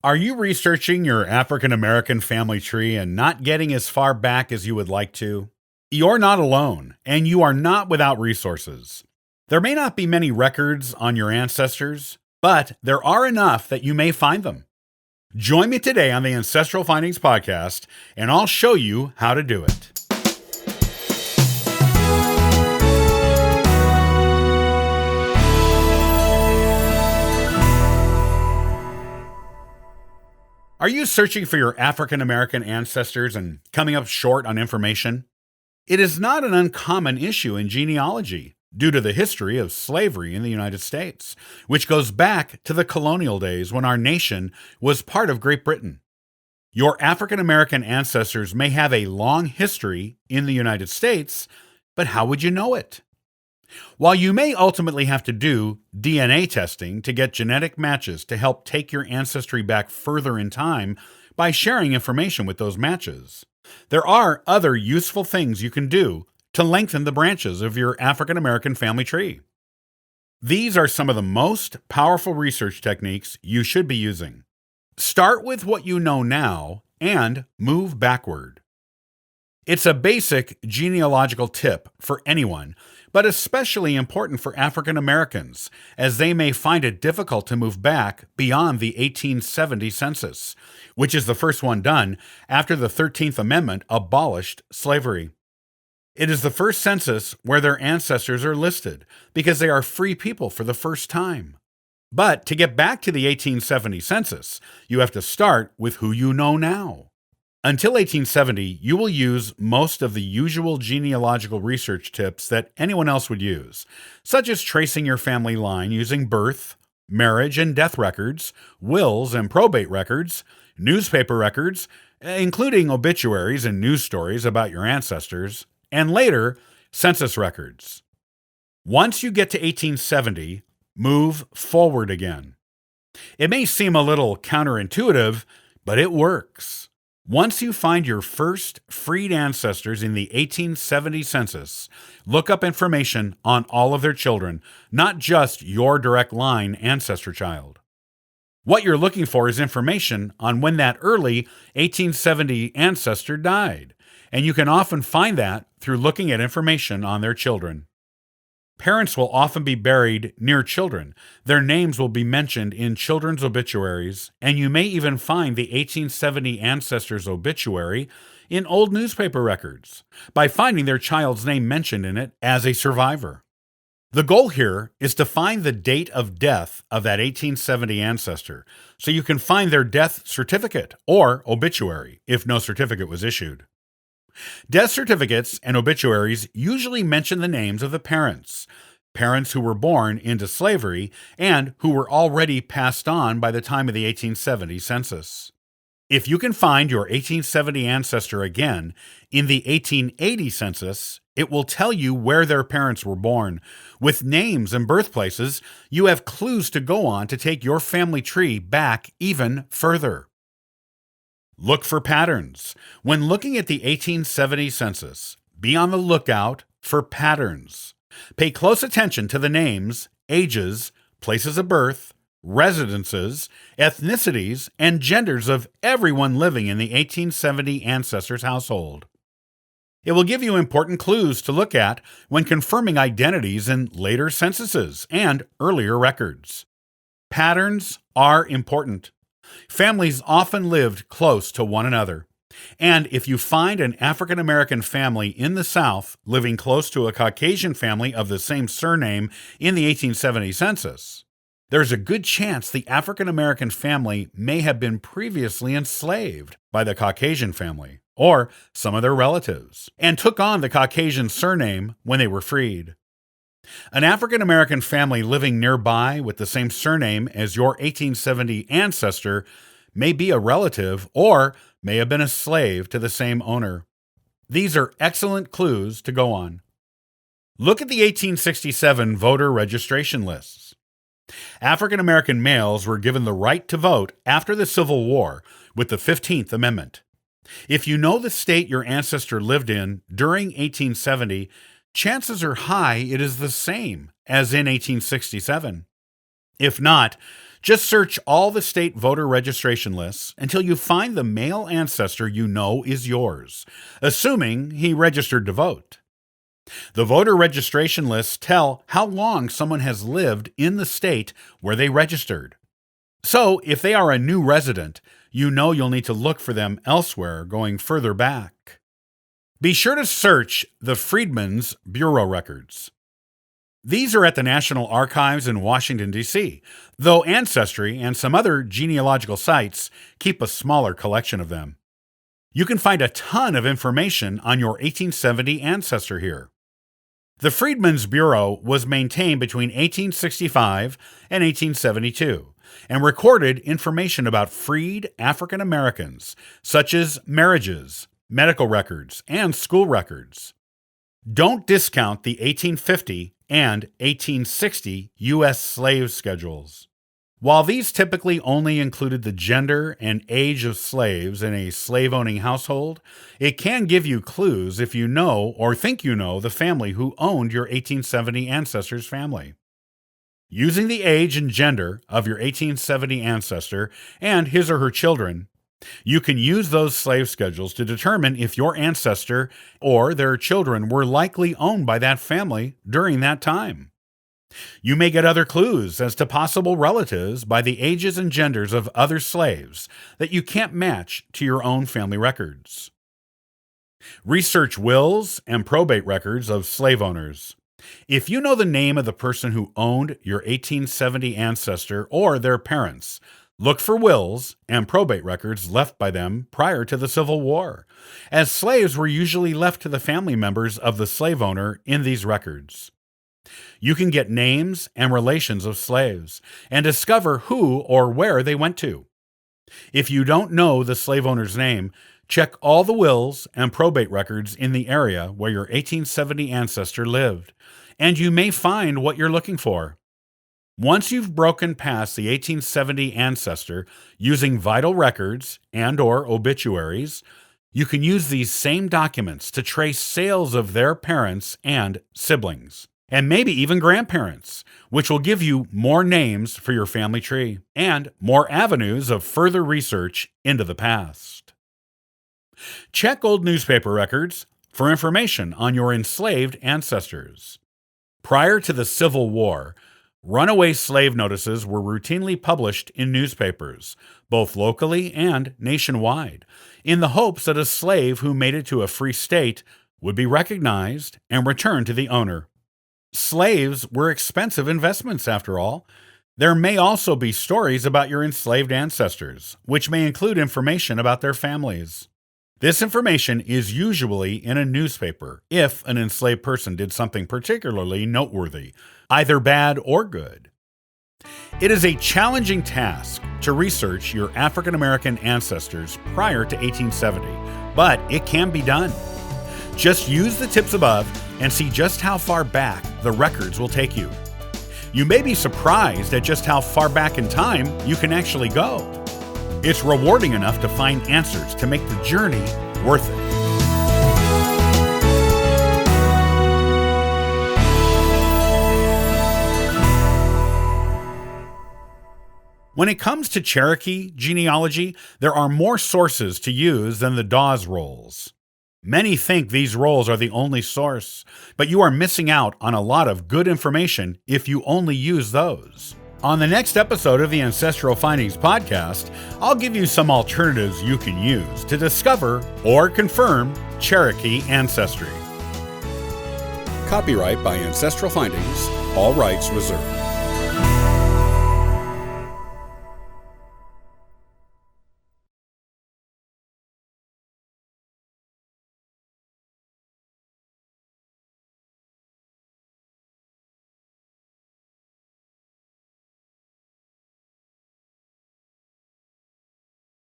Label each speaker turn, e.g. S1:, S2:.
S1: Are you researching your African American family tree and not getting as far back as you would like to? You're not alone, and you are not without resources. There may not be many records on your ancestors, but there are enough that you may find them. Join me today on the Ancestral Findings Podcast, and I'll show you how to do it. Are you searching for your African American ancestors and coming up short on information? It is not an uncommon issue in genealogy due to the history of slavery in the United States, which goes back to the colonial days when our nation was part of Great Britain. Your African American ancestors may have a long history in the United States, but how would you know it? While you may ultimately have to do DNA testing to get genetic matches to help take your ancestry back further in time by sharing information with those matches, there are other useful things you can do to lengthen the branches of your African American family tree. These are some of the most powerful research techniques you should be using. Start with what you know now and move backward. It's a basic genealogical tip for anyone, but especially important for African Americans, as they may find it difficult to move back beyond the 1870 census, which is the first one done after the 13th Amendment abolished slavery. It is the first census where their ancestors are listed because they are free people for the first time. But to get back to the 1870 census, you have to start with who you know now. Until 1870, you will use most of the usual genealogical research tips that anyone else would use, such as tracing your family line using birth, marriage and death records, wills and probate records, newspaper records, including obituaries and news stories about your ancestors, and later, census records. Once you get to 1870, move forward again. It may seem a little counterintuitive, but it works. Once you find your first freed ancestors in the 1870 census, look up information on all of their children, not just your direct line ancestor child. What you're looking for is information on when that early 1870 ancestor died, and you can often find that through looking at information on their children. Parents will often be buried near children. Their names will be mentioned in children's obituaries, and you may even find the 1870 ancestor's obituary in old newspaper records by finding their child's name mentioned in it as a survivor. The goal here is to find the date of death of that 1870 ancestor so you can find their death certificate or obituary if no certificate was issued. Death certificates and obituaries usually mention the names of the parents who were born into slavery and who were already passed on by the time of the 1870 census. If you can find your 1870 ancestor again in the 1880 census, it will tell you where their parents were born. With names and birthplaces, you have clues to go on to take your family tree back even further. Look for patterns. When looking at the 1870 census, be on the lookout for patterns. Pay close attention to the names, ages, places of birth, residences, ethnicities, and genders of everyone living in the 1870 ancestor's household. It will give you important clues to look at when confirming identities in later censuses and earlier records. Patterns are important. Families often lived close to one another. And if you find an African American family in the South living close to a Caucasian family of the same surname in the 1870 census, there's a good chance the African American family may have been previously enslaved by the Caucasian family or some of their relatives and took on the Caucasian surname when they were freed. An African American family living nearby with the same surname as your 1870 ancestor may be a relative or may have been a slave to the same owner. These are excellent clues to go on. Look at the 1867 voter registration lists. African American males were given the right to vote after the Civil War with the 15th Amendment. If you know the state your ancestor lived in during 1870, chances are high it is the same as in 1867. If not, Just search all the state voter registration lists until you find the male ancestor you know is yours, assuming he registered to vote. The voter registration lists tell how long someone has lived in the state where they registered. So, if they are a new resident, you know you'll need to look for them elsewhere going further back. Be sure to search the Freedmen's Bureau records. These are at the National Archives in Washington, D.C., though Ancestry and some other genealogical sites keep a smaller collection of them. You can find a ton of information on your 1870 ancestor here. The Freedmen's Bureau was maintained between 1865 and 1872 and recorded information about freed African Americans, such as marriages, medical records, and school records. Don't discount the 1850 and 1860 U.S. slave schedules. While these typically only included the gender and age of slaves in a slave-owning household, it can give you clues if you know or think you know the family who owned your 1870 ancestor's family. Using the age and gender of your 1870 ancestor and his or her children, you can use those slave schedules to determine if your ancestor or their children were likely owned by that family during that time. You may get other clues as to possible relatives by the ages and genders of other slaves that you can't match to your own family records. Research wills and probate records of slave owners. If you know the name of the person who owned your 1870 ancestor or their parents, look for wills and probate records left by them prior to the Civil War, as slaves were usually left to the family members of the slave owner in these records. You can get names and relations of slaves and discover who or where they went to. If you don't know the slave owner's name, check all the wills and probate records in the area where your 1870 ancestor lived, and you may find what you're looking for. Once you've broken past the 1870 ancestor using vital records and/or obituaries, you can use these same documents to trace sales of their parents and siblings, and maybe even grandparents, which will give you more names for your family tree and more avenues of further research into the past. Check old newspaper records for information on your enslaved ancestors. Prior to the Civil War, runaway slave notices were routinely published in newspapers, both locally and nationwide, in the hopes that a slave who made it to a free state would be recognized and returned to the owner. Slaves were expensive investments, after all. There may also be stories about your enslaved ancestors, which may include information about their families. This information is usually in a newspaper if an enslaved person did something particularly noteworthy, either bad or good. It is a challenging task to research your African American ancestors prior to 1870, but it can be done. Just use the tips above and see just how far back the records will take you. You may be surprised at just how far back in time you can actually go. It's rewarding enough to find answers to make the journey worth it. When it comes to Cherokee genealogy, there are more sources to use than the Dawes rolls. Many think these rolls are the only source, but you are missing out on a lot of good information if you only use those. On the next episode of the Ancestral Findings podcast, I'll give you some alternatives you can use to discover or confirm Cherokee ancestry. Copyright by Ancestral Findings, all rights reserved.